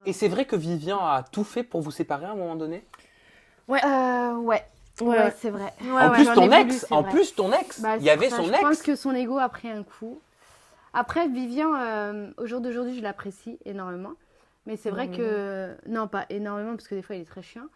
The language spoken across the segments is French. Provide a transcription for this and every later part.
Et c'est vrai que Vivian a tout fait pour vous séparer à un moment donné? Ouais. Ouais, c'est vrai. En plus, j'en ton ai voulu, ex, c'est en vrai. plus, ton ex, Bah, il y avait ça, son je pense ex. que son ego a pris un coup. Après, Vivian, au jour d'aujourd'hui, je l'apprécie énormément. Mais c'est vrai que... Non, pas énormément, parce que des fois, il est très chiant.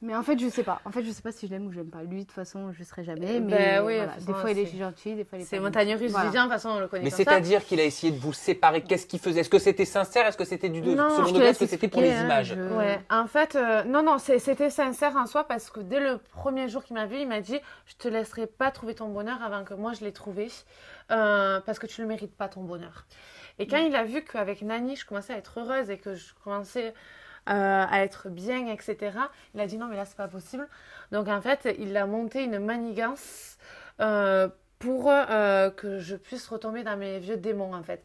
Mais en fait, je sais pas. En fait, je sais pas si je l'aime ou je l'aime pas. Lui, de toute façon, je serai jamais. Mais oui, de voilà. toute Des façon, fois, il est c'est- gentil, des fois, il est pas C'est gentil. montagne russe. Voilà. Vivien, de toute façon, on le connaît Mais comme ça. c'est-à-dire qu'il a essayé de vous séparer. Qu'est-ce qu'il faisait? Est-ce que c'était sincère? Est-ce que c'était du Non, second je te degré? laisse Est-ce que c'était pour les expliquer, hein, images? Ouais, en fait, non, c'était sincère en soi parce que dès le premier jour qu'il m'a vu, il m'a dit je te laisserai pas trouver ton bonheur avant que moi je l'ai trouvé parce que tu le mérites pas ton bonheur. Et quand il a vu qu'avec Nani, je commençais à être heureuse et que je commençais à être bien, etc., il a dit non, mais là c'est pas possible. Donc en fait, il a monté une manigance pour que je puisse retomber dans mes vieux démons en fait.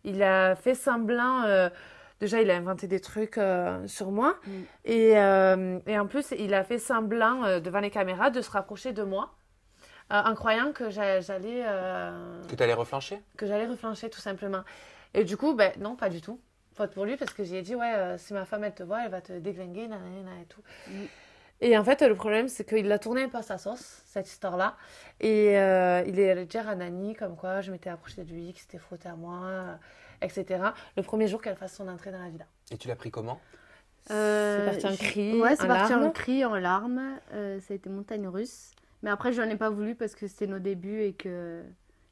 Il a fait semblant. Déjà, il a inventé des trucs sur moi. Et en plus, il a fait semblant devant les caméras de se rapprocher de moi en croyant que j'allais Que tu allais reflancher? reflancher tout simplement. Et du coup, ben non, pas du tout. Faute pour lui parce que j'ai dit, ouais, si ma femme elle te voit, elle va te déglinguer, nanana et tout. Et en fait, le problème, c'est qu'il l'a tourné un peu à sa sauce, cette histoire-là. Et il est allé dire à Nani comme quoi je m'étais approchée de lui, qu'il s'était frotté à moi, etc. Le premier jour qu'elle fasse son entrée dans la villa. Et tu l'as pris comment? C'est parti en cri, Ouais, c'est en parti en larmes. cri, en larmes. Ça a été montagne russe. Mais après, je n'en ai pas voulu parce que c'était nos débuts et que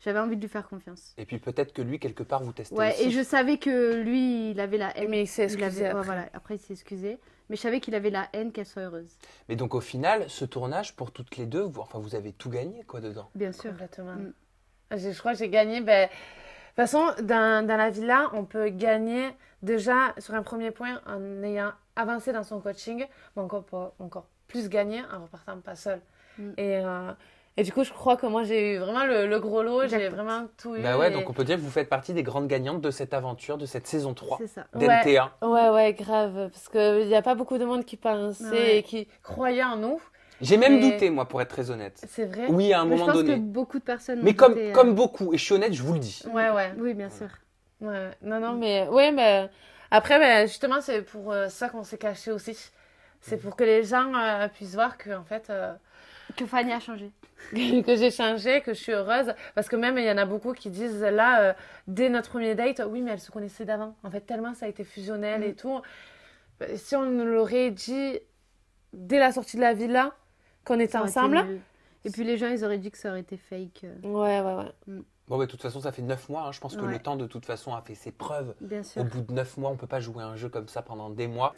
j'avais envie de lui faire confiance. Et puis peut-être que lui, quelque part, vous testez Ouais, aussi. et je savais que lui, il avait la haine. Mais il s'est Il excusé avait- après. voilà, après, il s'est excusé. Mais je savais qu'il avait la haine qu'elle soit heureuse. Mais donc au final, ce tournage, pour toutes les deux, vous avez tout gagné quoi dedans? Bien sûr. Complètement. Mm. Je crois que j'ai gagné. Ben, de toute façon, dans la villa, on peut gagner déjà sur un premier point en ayant avancé dans son coaching, mais encore plus gagner en repartant pas seul. Mm. Et du coup, je crois que moi, j'ai eu vraiment le gros lot. J'ai Jackpot. vraiment tout eu. Bah ouais, et- donc on peut dire que vous faites partie des grandes gagnantes de cette aventure, de cette saison 3 C'est ça. d'NT1. Ouais, grave. Parce qu'il n'y a pas beaucoup de monde qui pensait Ouais. et qui croyait en nous. J'ai même Mais- douté, moi, pour être très honnête. C'est vrai. Oui, à un Mais je moment pense donné. que beaucoup de personnes. Mais ont comme, été, comme beaucoup, et je suis honnête, je vous le dis. Ouais. Oui, bien sûr. Ouais. Non, mais... Ouais, mais... Après, ben, justement, c'est pour ça qu'on s'est caché aussi. C'est pour que les gens puissent voir que, en fait... Que Fanny a changé. que j'ai changé, que je suis heureuse. Parce que même, il y en a beaucoup qui disent là, dès notre premier date, oui, mais elle se connaissait d'avant. En fait, tellement ça a été fusionnel et tout. Si on nous l'aurait dit dès la sortie de la villa, qu'on était Ça aurait été ensemble. mieux. Et puis les gens, ils auraient dit que ça aurait été fake. Ouais. Bon, bah, de toute façon, ça fait 9 mois. Hein. Je pense que Ouais. le temps, de toute façon, a fait ses preuves. Bien sûr. Au bout de 9 mois, on peut pas jouer à un jeu comme ça pendant des mois.